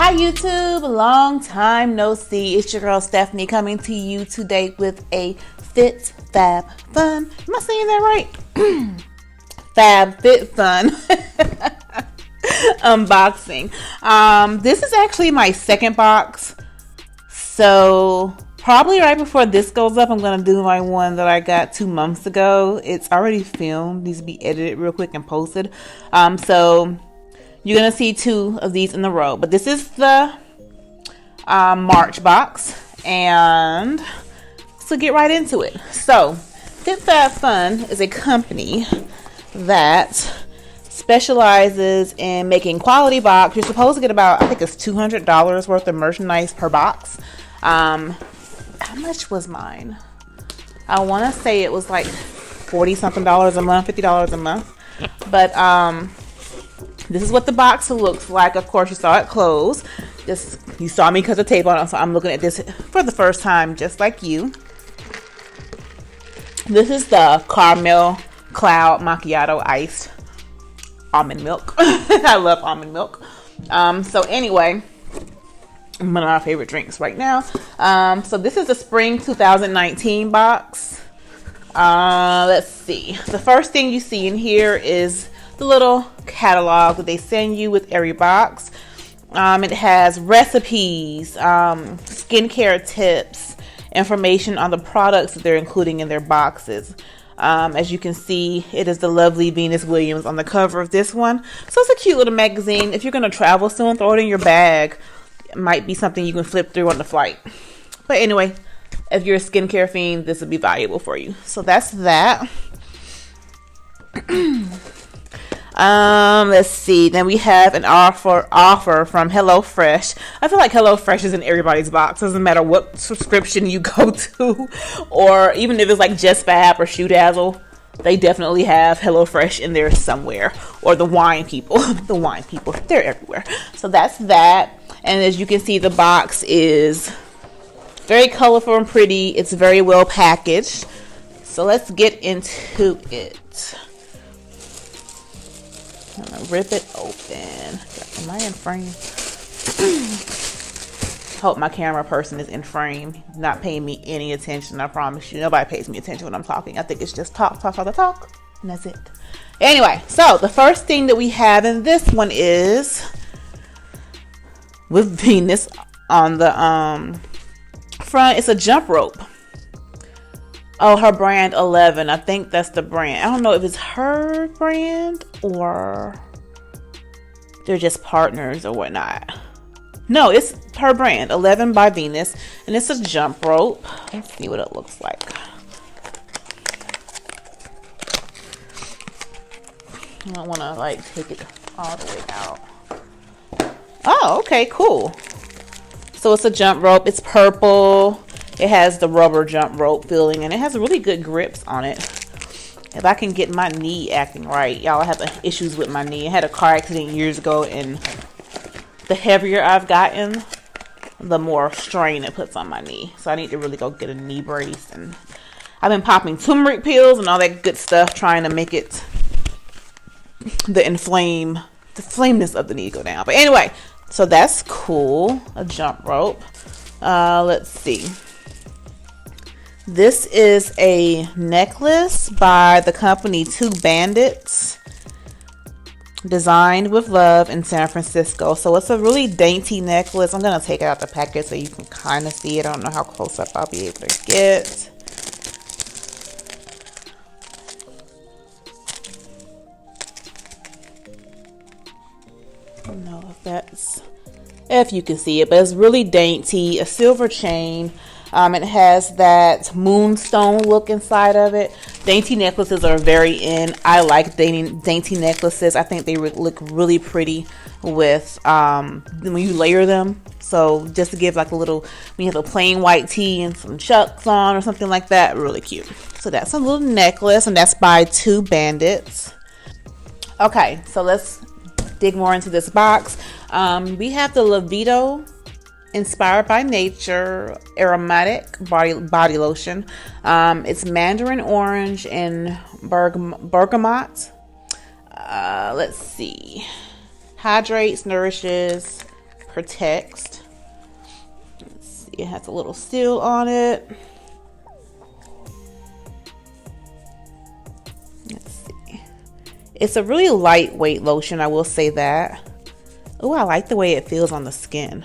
Hi YouTube, long time no see. It's your girl Stephanie coming to you today with a Fit Fab Fun. Am I saying that right? FabFitFun unboxing. This is actually my second box. So probably right before this goes up, I'm gonna do my one that I got 2 months ago. It's already filmed, needs to be edited real quick and posted. So you're going to see 2 of these in a row. But this is the March box. And so get right into it. So FitFabFun is a company that specializes in making quality box. You're supposed to get about, I think it's $200 worth of merchandise per box. How much was mine? I want to say it was like $40 something a month, $50 a month. But this is what the box looks like. Of course, you saw it close. You saw me cut the tape on it, so I'm looking at this for the first time, just like you. This is the Caramel Cloud Macchiato Iced Almond Milk. I love almond milk. So anyway, one of my favorite drinks right now. So this is the Spring 2019 box. Let's see. The first thing you see in here is the little catalog that they send you with every box. It has recipes, skincare tips, information on the products that they're including in their boxes. As you can see, it is the lovely Venus Williams on the cover of this one. So it's a cute little magazine. If you're going to travel soon, throw it in your bag. It might be something you can flip through on the flight. But anyway, if you're a skincare fiend, this would be valuable for you. So that's that. Let's see. Then we have an offer from HelloFresh. I feel like HelloFresh is in everybody's box. Doesn't matter what subscription you go to, or even if it's like Just Fab or Shoe Dazzle, they definitely have HelloFresh in there somewhere. Or the wine people. The wine people. They're everywhere. So that's that. And as you can see, the box is very colorful and pretty. It's very well packaged. So let's get into it. I'm gonna rip it open. Am I in frame? Hope my camera person is in frame. He's not paying me any attention, I promise you. Nobody pays me attention when I'm talking. I think it's just talk, and that's it. Anyway, so the first thing that we have in this one is with Venus on the front. It's a jump rope. Oh, her brand 11. I think that's the brand. I don't know if it's her brand or they're just partners or whatnot. No, it's her brand, 11 by Venus. And it's a jump rope. Let's see what it looks like. I don't want to like take it all the way out. Oh, okay, cool. So it's a jump rope. It's purple. It has the rubber jump rope feeling, and it has really good grips on it. If I can get my knee acting right. Y'all, I have issues with my knee. I had a car accident years ago, and the heavier I've gotten, the more strain it puts on my knee. So I need to really go get a knee brace. And I've been popping turmeric pills and all that good stuff, trying to make it the flameness of the knee go down. But anyway, so that's cool. A jump rope. Let's see. This is a necklace by the company Two Bandits, designed with love in San Francisco. So it's a really dainty necklace. I'm going to take it out the package so you can kind of see it. I don't know how close up I'll be able to get. I don't know if you can see it, but it's really dainty. A silver chain. It has that moonstone look inside of it. Dainty necklaces are very in. I like dainty necklaces. I think they look really pretty with when you layer them. So just to give like a little, when you have a plain white tee and some chucks on or something like that, really cute. So that's a little necklace, and that's by Two Bandits. Okay, so let's dig more into this box. We have the Lavido Inspired by Nature Aromatic body lotion. It's Mandarin orange and Bergamot. Let's see. Hydrates, nourishes, protects. Let's see, it has a little seal on it. Let's see. It's a really lightweight lotion, I will say that. Oh, I like the way it feels on the skin.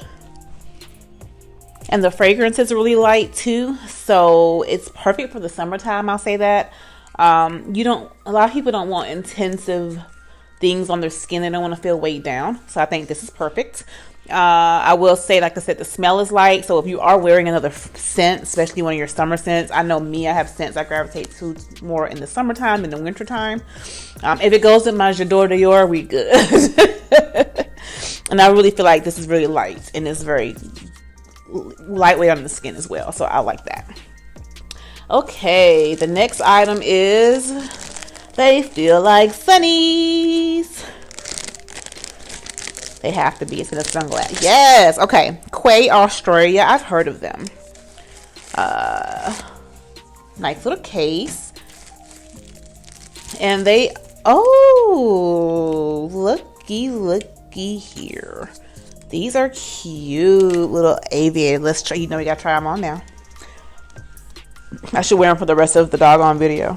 And the fragrance is really light too, so it's perfect for the summertime, I'll say that. A lot of people don't want intensive things on their skin. They don't want to feel weighed down, so I think this is perfect. I will say, like I said, the smell is light, so if you are wearing another scent, especially one of your summer scents, I know me, I have scents I gravitate to more in the summertime than the wintertime. If it goes in my J'adore Dior, we good. And I really feel like this is really light, and it's very lightweight on the skin as well, so I like that. Okay, the next item is they feel like sunnies. They have to be. It's in a sunglass. Yes. Okay, Quay, Australia. I've heard of them. Nice little case, and they looky here. These are cute little aviators. Let's try. You know, we gotta try them on now. I should wear them for the rest of the doggone video.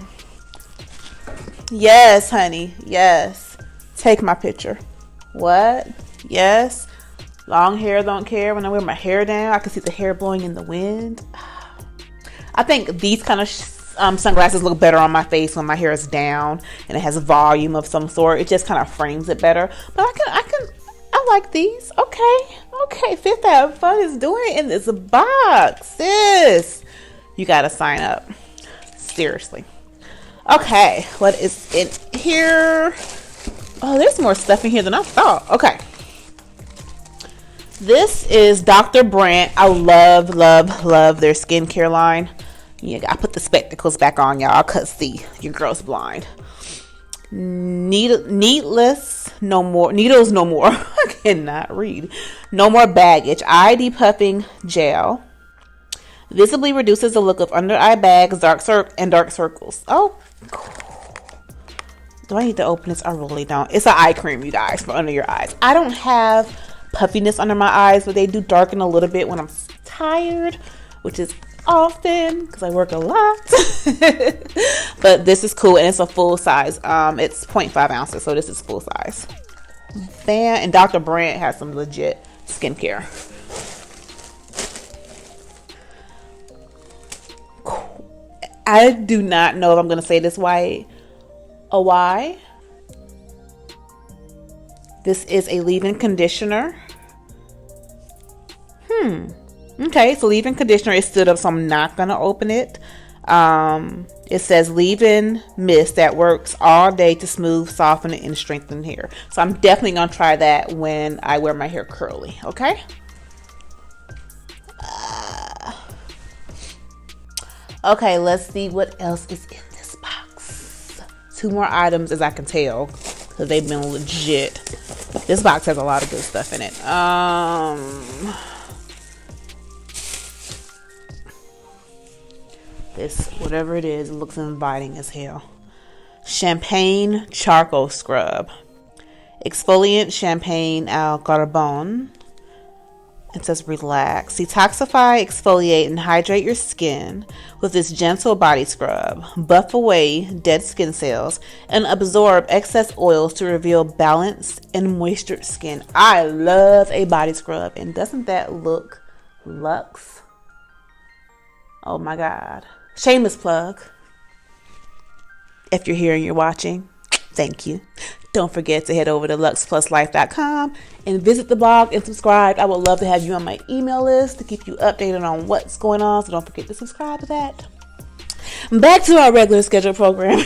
Yes, honey. Yes. Take my picture. What? Yes. Long hair, don't care. When I wear my hair down, I can see the hair blowing in the wind. I think these kind of sunglasses look better on my face when my hair is down and it has a volume of some sort. It just kind of frames it better. But I like these. Okay. FabFitFun is doing it in this box. Sis, you gotta sign up. Seriously. Okay, what is in here? Oh, there's more stuff in here than I thought. Okay. This is Dr. Brandt. I love their skincare line. Yeah, I put the spectacles back on, y'all, because see, your girl's blind. Needles no more. I cannot read. No more baggage. eye depuffing gel. Visibly reduces the look of under eye bags, dark circles. Oh, cool. Do I need to open this? I really don't. It's an eye cream, you guys, for under your eyes. I don't have puffiness under my eyes, but they do darken a little bit when I'm tired, which is often because I work a lot. But this is cool, and it's a full size. It's 0.5 ounces, so this is full size. And Dr. Brandt has some legit skincare. I do not know if I'm going to say this right. OUAI. This is a leave-in conditioner. Okay, so leave-in conditioner is stood up, so I'm not going to open it. It says leave-in mist that works all day to smooth, soften, and strengthen hair. So I'm definitely going to try that when I wear my hair curly, okay? Okay, let's see what else is in this box. 2 more items, as I can tell, because they've been legit. This box has a lot of good stuff in it. This, whatever it is, it looks inviting as hell. Champagne charcoal scrub. Exfoliant champagne al carbone. It says relax. Detoxify, exfoliate, and hydrate your skin with this gentle body scrub. Buff away dead skin cells and absorb excess oils to reveal balanced and moistured skin. I love a body scrub. And doesn't that look luxe? Oh my God. Shameless plug. If you're here and you're watching, thank you. Don't forget to head over to luxepluslife.com and visit the blog and subscribe. I would love to have you on my email list to keep you updated on what's going on. So don't forget to subscribe to that. Back to our regular scheduled programming.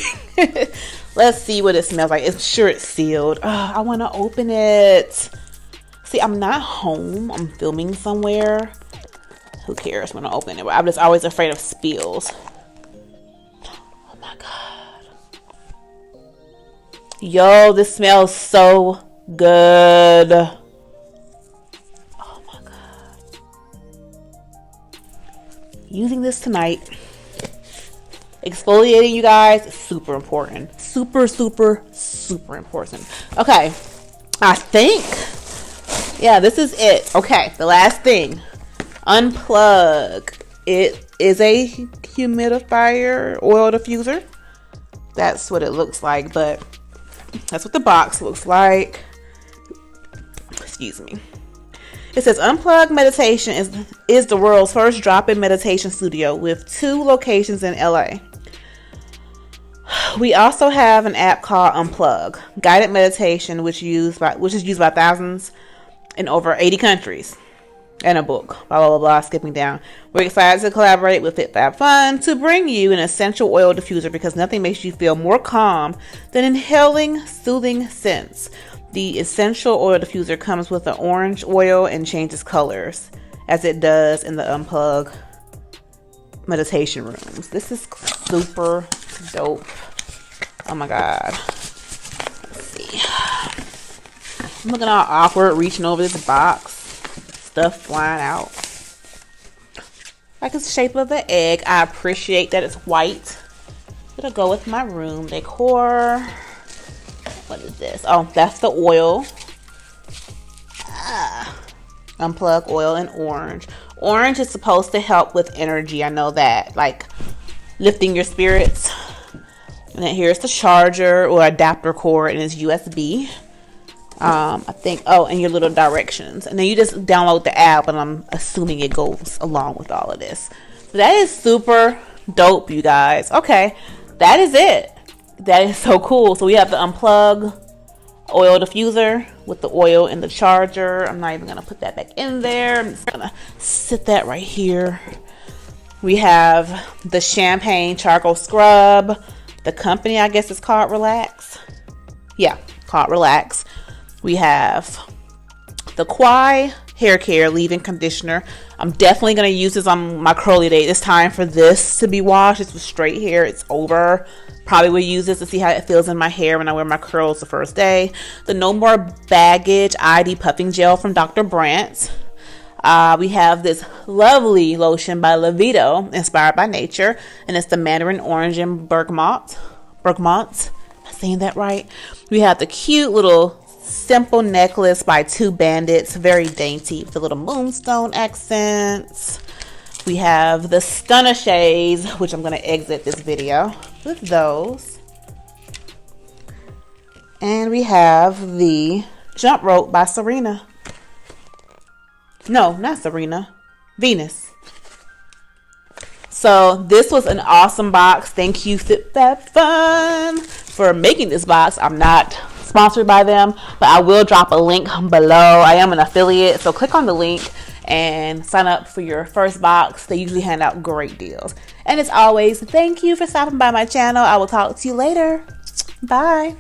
Let's see what it smells like. It's sure it's sealed. I want to open it. See, I'm not home. I'm filming somewhere. Who cares when I open it? I'm just always afraid of spills. Oh my God. Yo, this smells so good. Oh my God. Using this tonight. Exfoliating, you guys, super important. Super important. Okay. I think yeah, this is it. Okay, the last thing. UnPlug. It is a humidifier oil diffuser. That's what it looks like, but that's what the box looks like. Excuse me. It says UnPlug Meditation is the world's first drop-in meditation studio with 2 locations in LA. We also have an app called UnPlug, guided meditation, which is used by thousands in over 80 countries, and a book. Blah blah blah blah. Skipping down. We're excited to collaborate with FabFitFun to bring you an essential oil diffuser because nothing makes you feel more calm than inhaling soothing scents. The essential oil diffuser comes with an orange oil and changes colors as it does in the UnPlug meditation rooms. This is super dope. Oh my god. Let's see. I'm looking all awkward reaching over this box. Stuff flying out. Like it's the shape of an egg. I appreciate that it's white. It'll go with my room decor. What is this? Oh, that's the oil. UnPlug oil in orange. Orange is supposed to help with energy. I know that. Like lifting your spirits. And then here's the charger or adapter cord, and it's USB. I think, and your little directions. And then you just download the app, and I'm assuming it goes along with all of this. So that is super dope, you guys. Okay, that is it. That is so cool. So we have the UnPlug oil diffuser with the oil and the charger. I'm not even going to put that back in there. I'm just going to sit that right here. We have the champagne charcoal scrub. The company, I guess, is called Relax. Yeah, called Relax. We have the Quay hair care leave-in conditioner. I'm definitely going to use this on my curly day. It's time for this to be washed. It's with straight hair. It's over. Probably will use this to see how it feels in my hair when I wear my curls the first day. The No More Baggage ID Puffing Gel from Dr. Brandt. We have this lovely lotion by Lavido, inspired by nature. And it's the Mandarin Orange and Bergamot. Bergamot. Am I saying that right? We have the cute little simple necklace by Two Bandits. Very dainty with the little moonstone accents. We have the Stunner Shades, which I'm going to exit this video with those. And we have the Jump Rope by Serena. No, not Serena. Venus. So this was an awesome box. Thank you, FabFitFun, for making this box. I'm not sponsored by them, but I will drop a link below. I am an affiliate, so click on the link and sign up for your first box. They usually hand out great deals. And as always, thank you for stopping by my channel. I will talk to you later. Bye.